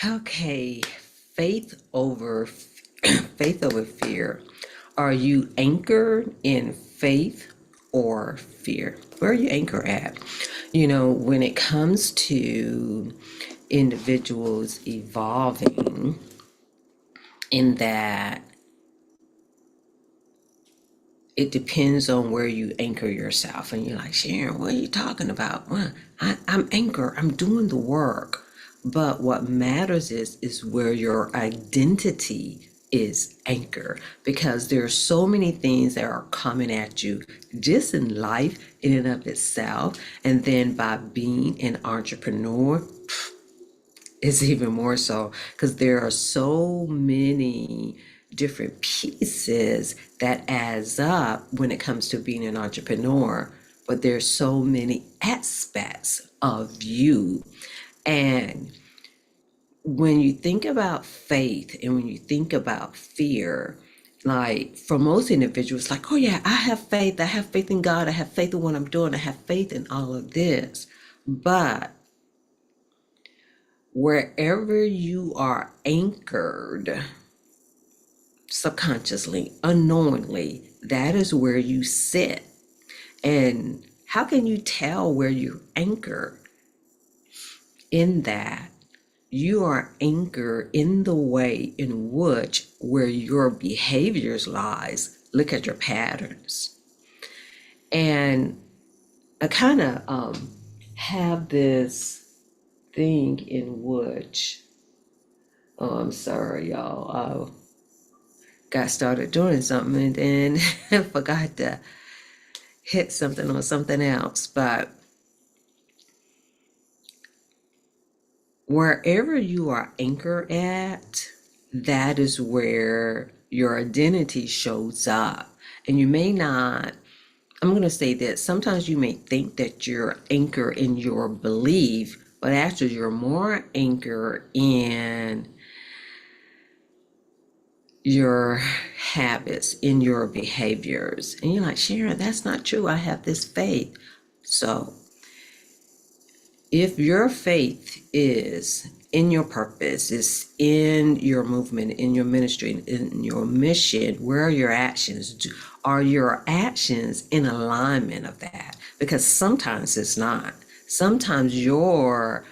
Okay, faith over faith over fear. Are you anchored in faith or fear? Where are you anchored at? When it comes to individuals evolving, in that it depends on where you anchor yourself. And you're like, Sharon, what are you talking about? Well, I'm anchored. I'm doing the work. But what matters is where your identity is anchored, because there are so many things that are coming at you just in life in and of itself. And then by being an entrepreneur, it's even more so, because there are so many different pieces that adds up when it comes to being an entrepreneur. But there's so many aspects of you. And when you think about faith and when you think about fear, like for most individuals, like, oh yeah, I have faith. I have faith in God. I have faith in what I'm doing. I have faith in all of this. But wherever you are anchored, subconsciously, unknowingly, that is where you sit. And how can you tell where you're anchored? In that you are anchored in the way in which where your behaviors lies. Look at your patterns. And I kind of have this thing in which, oh, I'm sorry, y'all. Got started doing something and then forgot to hit something on something else. But wherever you are anchored at, that is where your identity shows up. And you may not, I'm going to say that sometimes you may think that you're anchored in your belief, but actually you're more anchored in your habits, in your behaviors. And you're like, Sharon, that's not true. I have this faith. So if your faith is in your purpose, is in your movement, in your ministry, in your mission, where are your actions? Are your actions in alignment of that? Because sometimes it's not. Sometimes your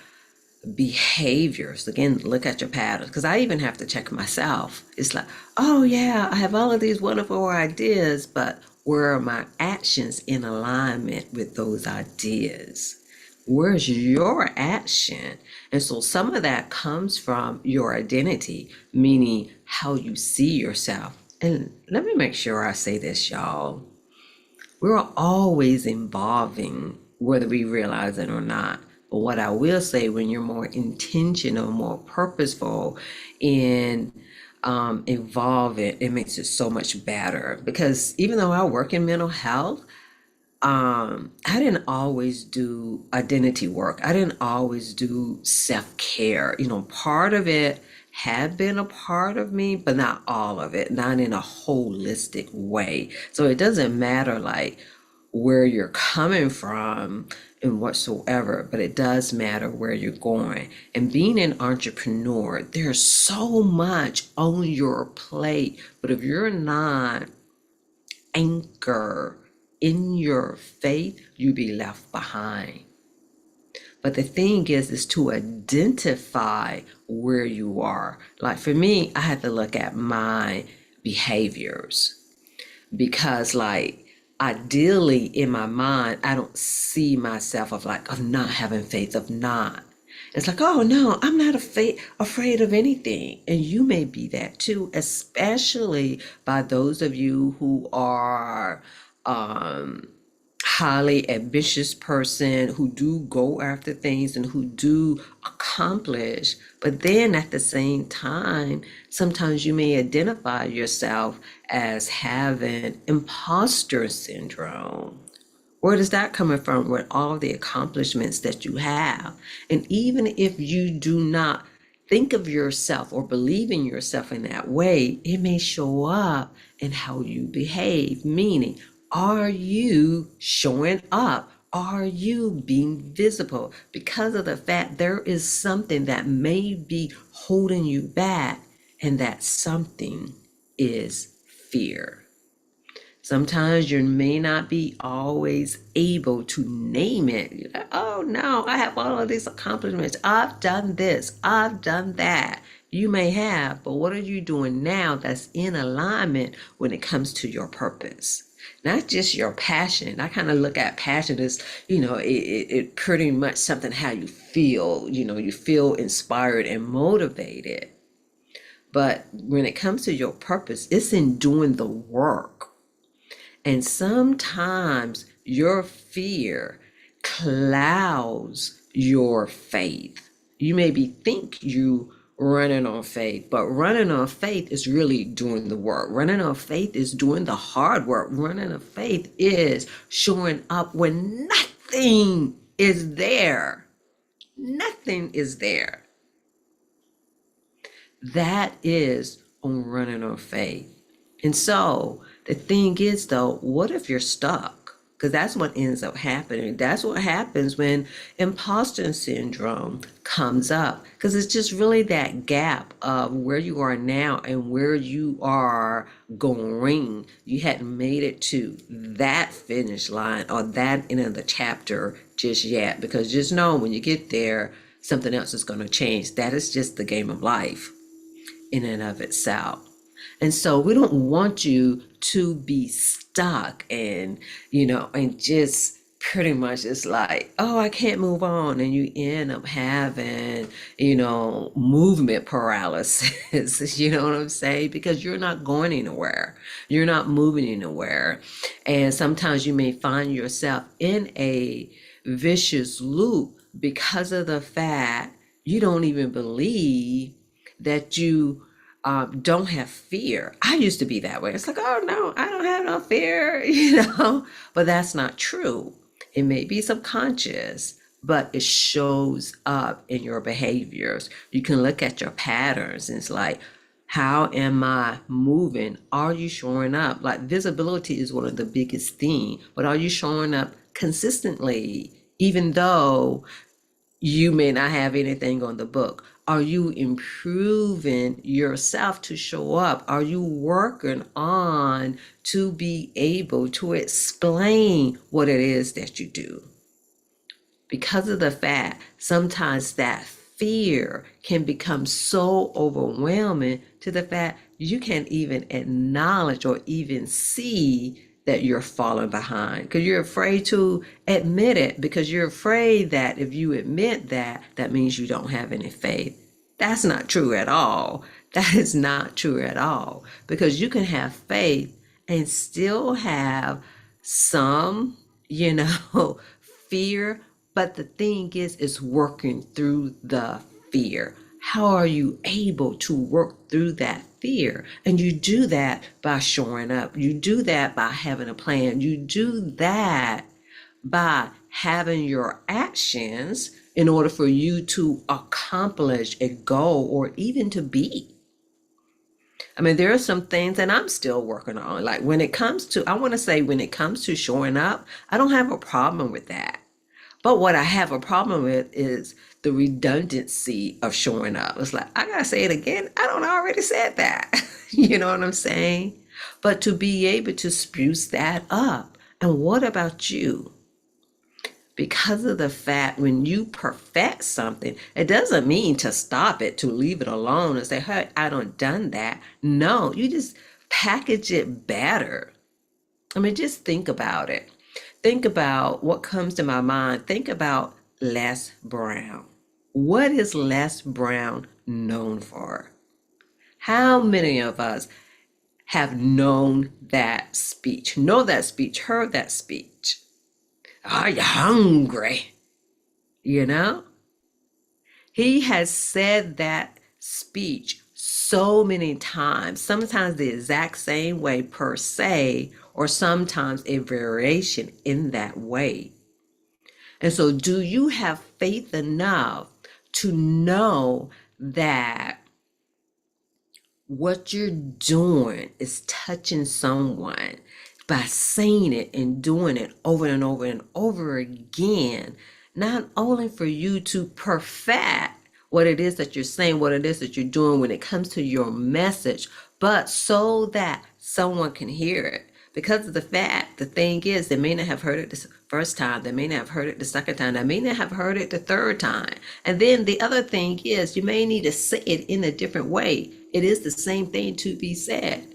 behaviors, again, look at your patterns, because I even have to check myself. It's like, oh yeah, I have all of these wonderful ideas, but where are my actions in alignment with those ideas? Where's your action? And so some of that comes from your identity, meaning how you see yourself. And let me make sure I say this, y'all. We're always evolving, whether we realize it or not. But what I will say, when you're more intentional, more purposeful in evolving, it makes it so much better. Because even though I work in mental health, I didn't always do identity work. I didn't always do self-care. Part of it had been a part of me, but not all of it, not in a holistic way. So it doesn't matter like where you're coming from and whatsoever, but it does matter where you're going. And being an entrepreneur, there's so much on your plate, but if you're not anchored in your faith, you be left behind. But the thing is to identify where you are. Like for me, I had to look at my behaviors, because like ideally in my mind, I don't see myself of not having faith, of not. It's like, oh no, I'm not afraid of anything. And you may be that too, especially by those of you who are highly ambitious person, who do go after things and who do accomplish. But then at the same time, sometimes you may identify yourself as having imposter syndrome. Where does that coming from with all the accomplishments that you have? And even if you do not think of yourself or believe in yourself in that way, it may show up in how you behave. Meaning, are you showing up? Are you being visible? Because of the fact there is something that may be holding you back, and that something is fear. Sometimes you may not be always able to name it. You're like, oh no, I have all of these accomplishments. I've done this, I've done that. You may have, but what are you doing now that's in alignment when it comes to your purpose? Not just your passion. I kind of look at passion as, it pretty much something how you feel. You feel inspired and motivated. But when it comes to your purpose, it's in doing the work. And sometimes your fear clouds your faith. You maybe think you running on faith, but running on faith is really doing the work. Running on faith is doing the hard work. Running on faith is showing up when nothing is there. Nothing is there. That is on running on faith. And so the thing is, though, what if you're stuck? Because that's what ends up happening. That's what happens when imposter syndrome comes up. Because it's just really that gap of where you are now and where you are going. You hadn't made it to that finish line or that end of the chapter just yet. Because just know when you get there, something else is going to change. That is just the game of life in and of itself. And so we don't want you to be stuck and just pretty much it's like, oh, I can't move on. And you end up having, movement paralysis, you know what I'm saying? Because you're not going anywhere. You're not moving anywhere. And sometimes you may find yourself in a vicious loop because of the fact you don't even believe that you don't have fear. I used to be that way. It's like, oh no, I don't have no fear, but that's not true. It may be subconscious, but it shows up in your behaviors. You can look at your patterns and it's like, how am I moving? Are you showing up? Like visibility is one of the biggest things, but are you showing up consistently, even though you may not have anything on the book? Are you improving yourself to show up? Are you working on to be able to explain what it is that you do? Because of the fact, sometimes that fear can become so overwhelming to the fact you can't even acknowledge or even see that you're falling behind because you're afraid to admit it, because you're afraid that if you admit that, that means you don't have any faith. That's not true at all. That is not true at all, because you can have faith and still have some, fear. But the thing is, it's working through the fear. How are you able to work through that fear? And you do that by showing up. You do that by having a plan. You do that by having your actions in order for you to accomplish a goal or even to be. I mean, there are some things that I'm still working on. Like when it comes to, I want to say when it comes to showing up, I don't have a problem with that. But what I have a problem with is the redundancy of showing up. It's like, I gotta say it again. I don't already said that. You know what I'm saying? But to be able to spruce that up. And what about you? Because of the fact when you perfect something, it doesn't mean to stop it, to leave it alone and say, hey, I don't done that. No, you just package it better. I mean, just think about it. Think about what comes to my mind. Think about Les Brown. What is Les Brown known for? How many of us have known that speech, know that speech, heard that speech? Are you hungry? He has said that speech so many times, sometimes the exact same way per se, or sometimes a variation in that way. And so do you have faith enough to know that what you're doing is touching someone by saying it and doing it over and over and over again, not only for you to perfect what it is that you're saying, what it is that you're doing when it comes to your message, but so that someone can hear it. Because of the fact, the thing is, they may not have heard it the first time, they may not have heard it the second time, they may not have heard it the third time. And then the other thing is, you may need to say it in a different way. It is the same thing to be said.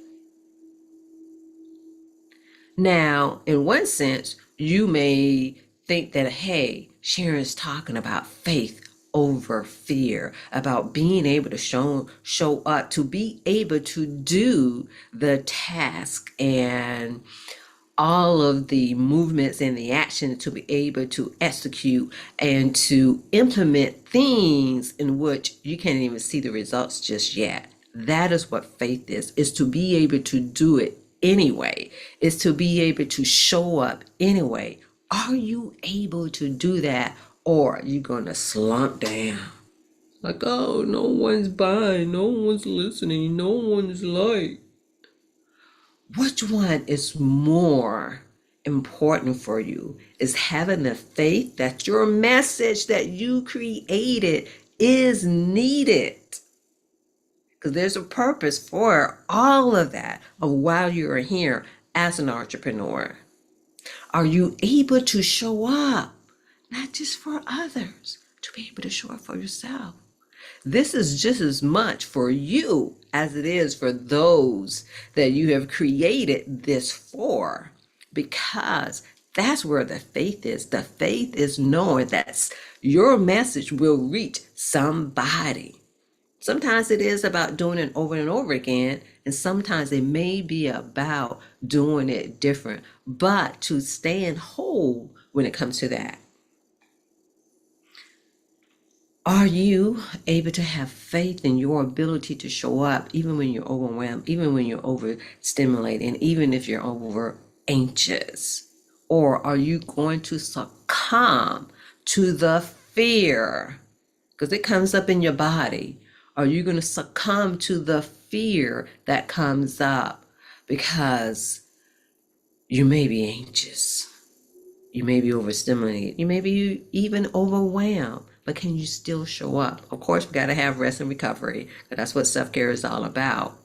Now, in one sense, you may think that, hey, Sharon's talking about faith over fear, about being able to show up, to be able to do the task and all of the movements and the action to be able to execute and to implement things in which you can't even see the results just yet. That is what faith is to be able to do it anyway, is to be able to show up anyway. Are you able to do that, or are you going to slump down? Like, oh, no one's buying, no one's listening, no one's like. Which one is more important for you? Is having the faith that your message that you created is needed? Because there's a purpose for all of that, of while you're here as an entrepreneur. Are you able to show up, not just for others, to be able to show up for yourself? This is just as much for you as it is for those that you have created this for, because that's where the faith is. The faith is knowing that your message will reach somebody. Sometimes it is about doing it over and over again, and sometimes it may be about doing it different, but to stand whole when it comes to that. Are you able to have faith in your ability to show up even when you're overwhelmed, even when you're overstimulated, and even if you're over anxious? Or are you going to succumb to the fear? Because it comes up in your body. Are you going to succumb to the fear that comes up because you may be anxious? You may be overstimulated. You may be even overwhelmed, but can you still show up? Of course, we got to have rest and recovery, because that's what self-care is all about.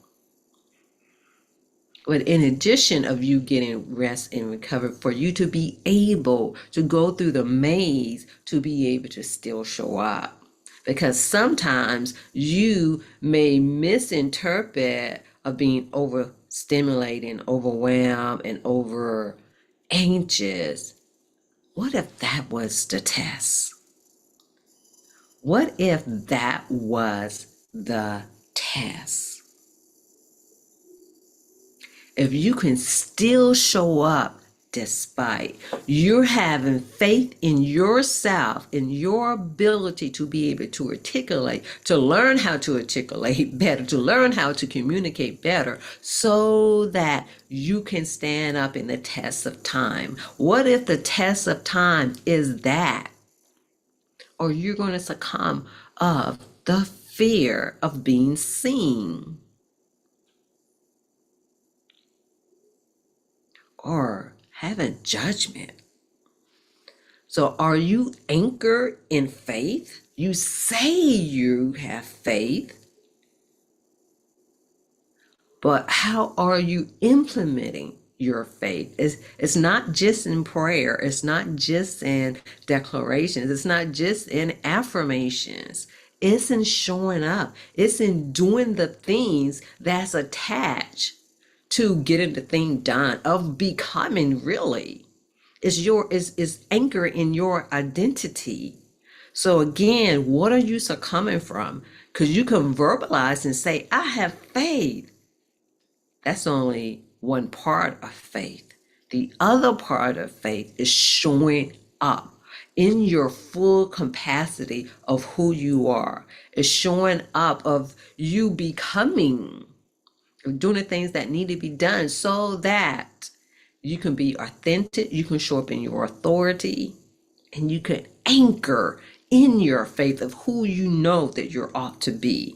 But in addition of you getting rest and recovery, for you to be able to go through the maze, to be able to still show up. Because sometimes you may misinterpret of being overstimulated, overwhelmed, and over anxious. What if that was the test? What if that was the test? If you can still show up despite you're having faith in yourself, in your ability to be able to articulate, to learn how to articulate better, to learn how to communicate better, so that you can stand up in the test of time. What if the test of time is that? Or you're going to succumb of the fear of being seen, or having judgment. So are you anchored in faith? You say you have faith, but how are you implementing your faith? It's not just in prayer. It's not just in declarations. It's not just in affirmations. It's in showing up. It's in doing the things that's attached to getting the thing done, of becoming really. Is anchor in your identity. So again, what are you succumbing from? Because you can verbalize and say, I have faith. That's only one part of faith. The other part of faith is showing up in your full capacity of who you are. It's showing up of you becoming, doing the things that need to be done so that you can be authentic, you can show up in your authority, and you can anchor in your faith of who you know that you're ought to be.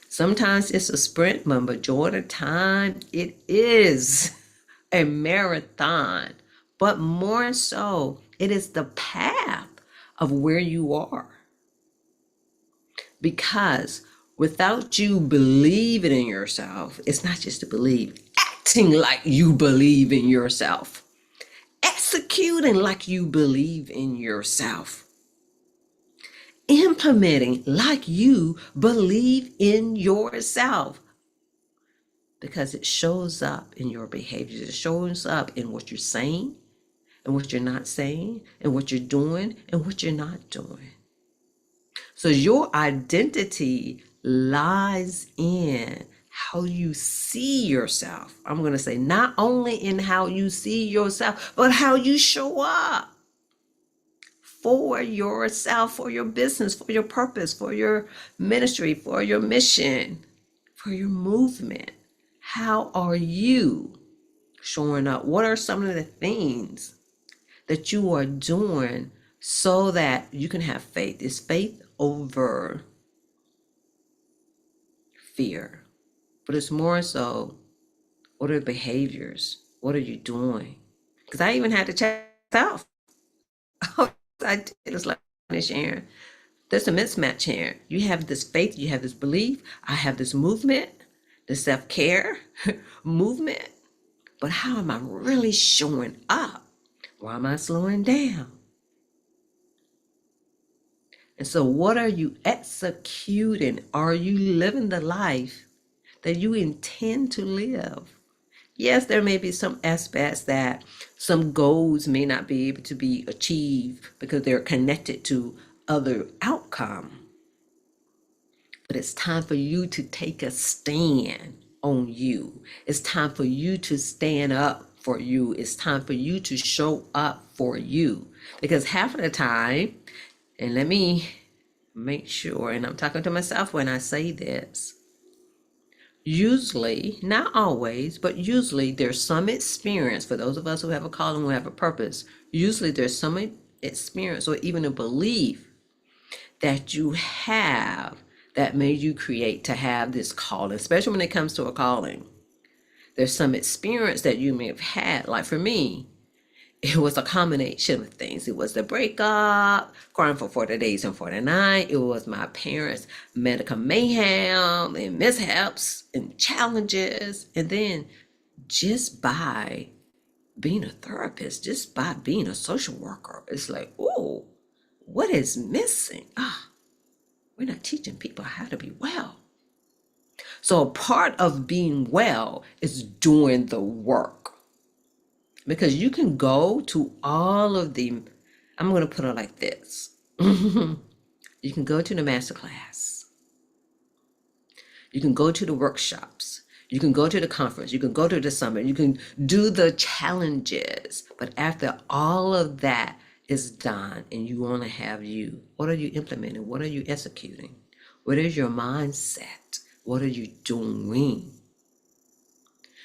Sometimes it's a sprint, but majority of the time it is a marathon. But more so, it is the path of where you are. Because without you believing in yourself, it's not just to believe, acting like you believe in yourself, executing like you believe in yourself, implementing like you believe in yourself, because it shows up in your behaviors. It shows up in what you're saying and what you're not saying and what you're doing and what you're not doing. So your identity lies in how you see yourself. I'm going to say not only in how you see yourself, but how you show up for yourself, for your business, for your purpose, for your ministry, for your mission, for your movement. How are you showing up? What are some of the things that you are doing so that you can have faith? Is faith over fear? But it's more so, what are the behaviors? What are you doing? Because I even had to check myself. I did. It's like Sharon. There's a mismatch here. You have this faith, you have this belief. I have this movement, the self-care movement. But how am I really showing up? Why am I slowing down? And so what are you executing? Are you living the life that you intend to live? Yes, there may be some aspects that some goals may not be able to be achieved because they're connected to other outcome. But it's time for you to take a stand on you. It's time for you to stand up for you. It's time for you to show up for you. Because half of the time, and let me make sure, and I'm talking to myself when I say this, usually, not always, but usually there's some experience for those of us who have a calling, who have a purpose. Usually there's some experience or even a belief that you have that made you create to have this calling, especially when it comes to a calling. There's some experience that you may have had. Like for me, it was a combination of things. It was the breakup, crying for 40 days and 40 nights. It was my parents' medical mayhem and mishaps and challenges. And then just by being a therapist, just by being a social worker, it's like, oh, what is missing? We're not teaching people how to be well. So a part of being well is doing the work. Because you can go to all of the, I'm going to put it like this. You can go to the master class. You can go to the workshops. You can go to the conference. You can go to the summit. You can do the challenges. But after all of that is done and you want to have you, what are you implementing? What are you executing? What is your mindset? What are you doing?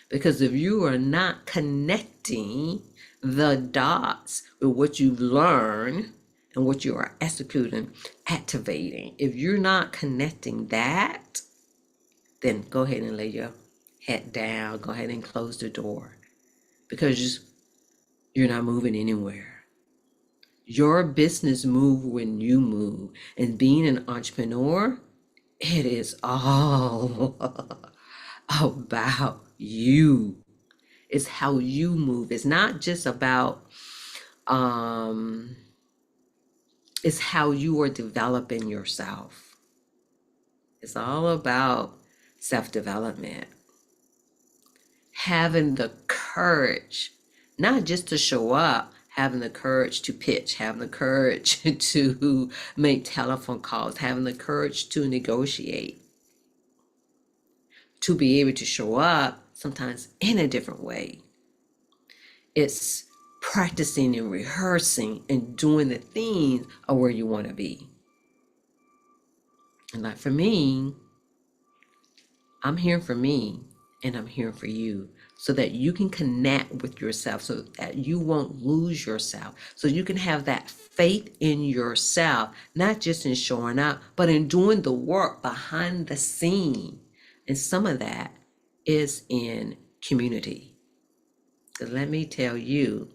Because if you are not connecting the dots with what you've learned and what you are executing, activating, if you're not connecting that, then go ahead and lay your head down. Go ahead and close the door because you're not moving anywhere. Your business moves when you move. And being an entrepreneur, it is all about you. It's how you move. It's not just about it's how you are developing yourself. It's all about self-development. Having the courage, not just to show up, having the courage to pitch, having the courage to make telephone calls, having the courage to negotiate, to be able to show up sometimes in a different way. It's practicing and rehearsing and doing the things of where you want to be. And like for me, I'm here for me and I'm here for you. so that you can connect with yourself, so that you won't lose yourself, so you can have that faith in yourself, not just in showing up, but in doing the work behind the scene. And some of that is in community. Because let me tell you,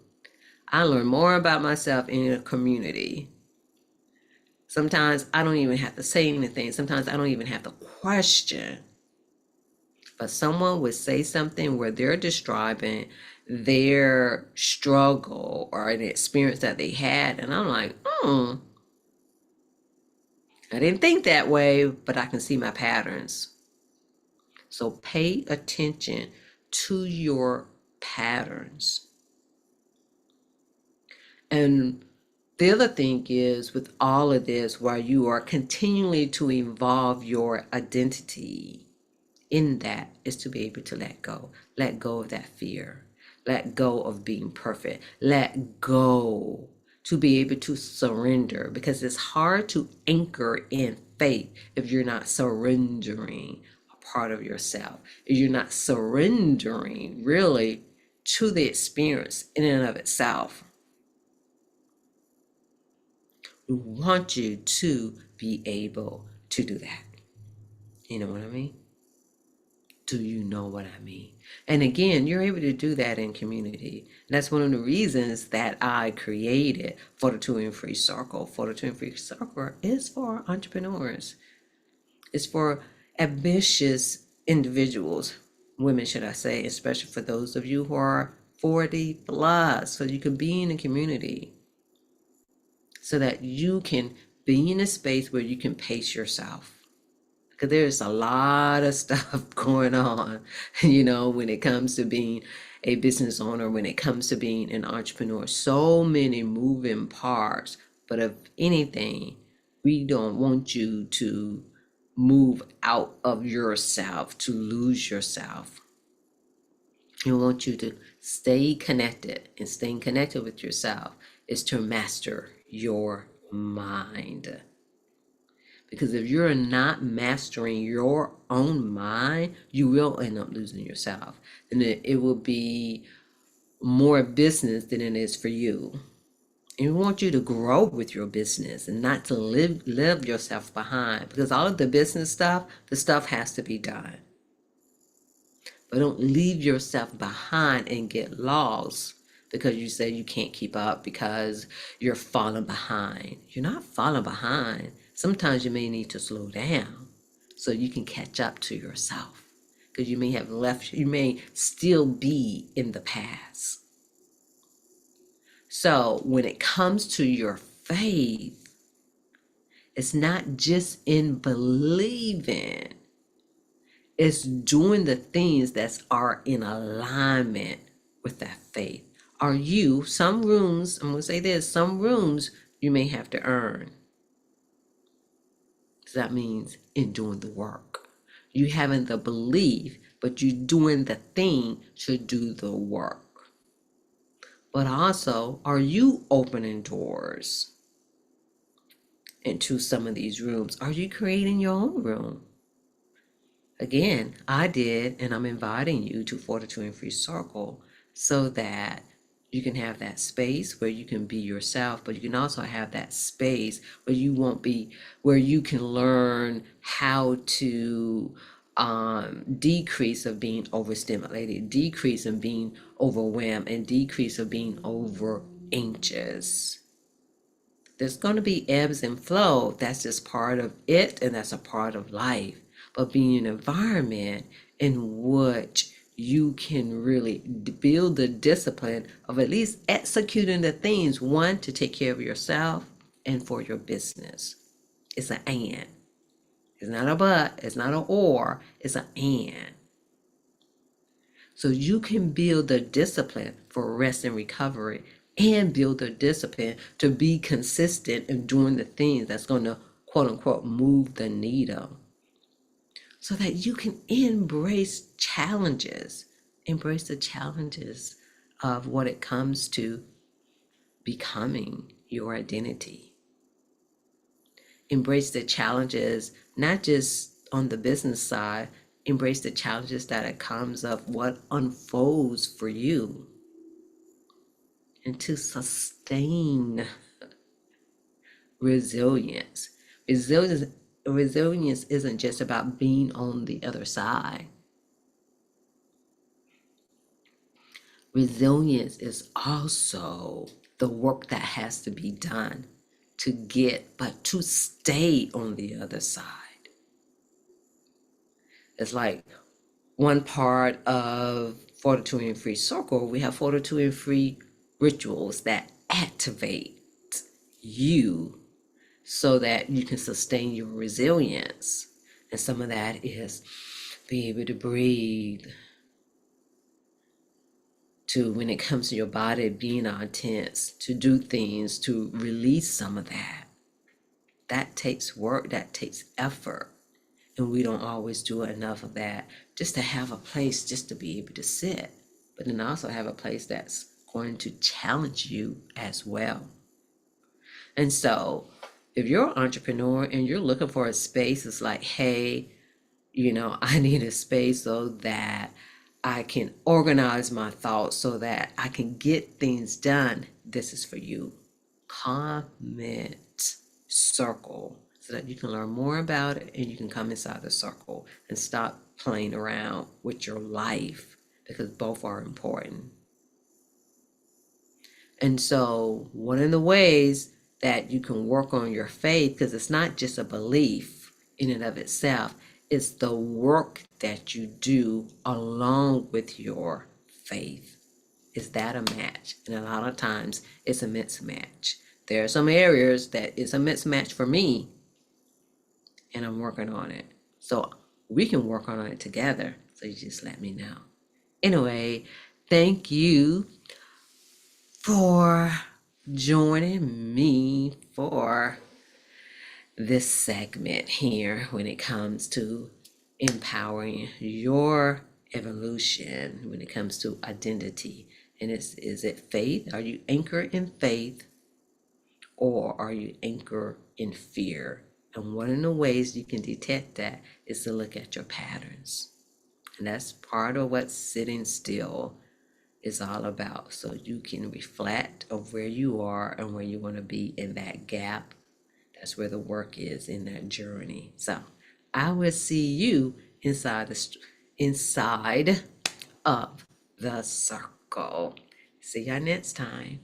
I learn more about myself in a community. Sometimes I don't even have to say anything. Sometimes I don't even have to question. But someone would say something where they're describing their struggle or an experience that they had. And I'm like, I didn't think that way, but I can see my patterns. So pay attention to your patterns. And the other thing is, with all of this, while you are continually to evolve your identity, in that is to be able to let go of that fear, let go of being perfect, let go, to be able to surrender, because it's hard to anchor in faith if you're not surrendering a part of yourself, if you're not surrendering really to the experience in and of itself. We want you to be able to do that. You know what I mean? Do you know what I mean? And again, you're able to do that in community. And that's one of the reasons that I created Fortitude Free Circle. Fortitude Free Circle is for entrepreneurs. It's for ambitious individuals, women, should I say, especially for those of you who are 40 plus, so you can be in a community, so that you can be in a space where you can pace yourself. Because there's a lot of stuff going on, when it comes to being a business owner, when it comes to being an entrepreneur. So many moving parts. But if anything, we don't want you to move out of yourself, to lose yourself. We want you to stay connected, and staying connected with yourself is to master your mind. Because if you're not mastering your own mind, you will end up losing yourself. And it will be more business than it is for you. And we want you to grow with your business and not to live yourself behind. Because all of the business stuff, the stuff has to be done. But don't leave yourself behind and get lost because you say you can't keep up because you're falling behind. You're not falling behind. Sometimes you may need to slow down so you can catch up to yourself, because you may still be in the past. So when it comes to your faith, it's not just in believing, it's doing the things that are in alignment with that faith. Some rooms, I'm going to say this, some rooms you may have to earn. So that means in doing the work. You having the belief, but you doing the thing to do the work. But also, are you opening doors into some of these rooms? Are you creating your own room? Again, I did, and I'm inviting you to Fortitude Free Circle so that you can have that space where you can be yourself, but you can also have that space where where you can learn how to decrease of being overstimulated, decrease of being overwhelmed, and decrease of being over anxious. There's going to be ebbs and flow. That's just part of it, and that's a part of life. But being in an environment in which you can really build the discipline of at least executing the things, one, to take care of yourself and for your business. It's an and. It's not a but, it's not an or, it's an and. So you can build the discipline for rest and recovery, and build the discipline to be consistent in doing the things that's going to, quote unquote, move the needle. So that you can embrace challenges. Embrace the challenges of what it comes to becoming your identity. Embrace the challenges, not just on the business side, Embrace the challenges that it comes of what unfolds for you. And to sustain resilience. Resilience isn't just about being on the other side. Resilience is also the work that has to be done but to stay on the other side. It's like one part of Fortitude Free Circle, we have Fortitude Free rituals that activate you so that you can sustain your resilience. And some of that is being able to breathe, to when it comes to your body being intense, to do things, to release some of that. That takes work, that takes effort. And we don't always do enough of that. Just to have a place just to be able to sit, but then also have a place that's going to challenge you as well. And so if you're an entrepreneur and you're looking for a space, it's like, hey, I need a space so that I can organize my thoughts so that I can get things done. This is for you. Comment circle so that you can learn more about it and you can come inside the circle and stop playing around with your life, because both are important. And so one of the ways that you can work on your faith, because it's not just a belief in and of itself, it's the work that you do along with your faith. Is that a match? And a lot of times it's a mismatch. There are some areas that it's a mismatch for me, and I'm working on it. So we can work on it together. So you just let me know. Anyway, thank you for joining me for this segment here when it comes to empowering your evolution, when it comes to identity. And is it faith? Are you anchored in faith, or are you anchored in fear? And one of the ways you can detect that is to look at your patterns. And that's part of what sitting still is all about. So you can reflect of where you are and where you want to be in that gap. That's where the work is in that journey. So I will see you inside of the circle. See y'all next time.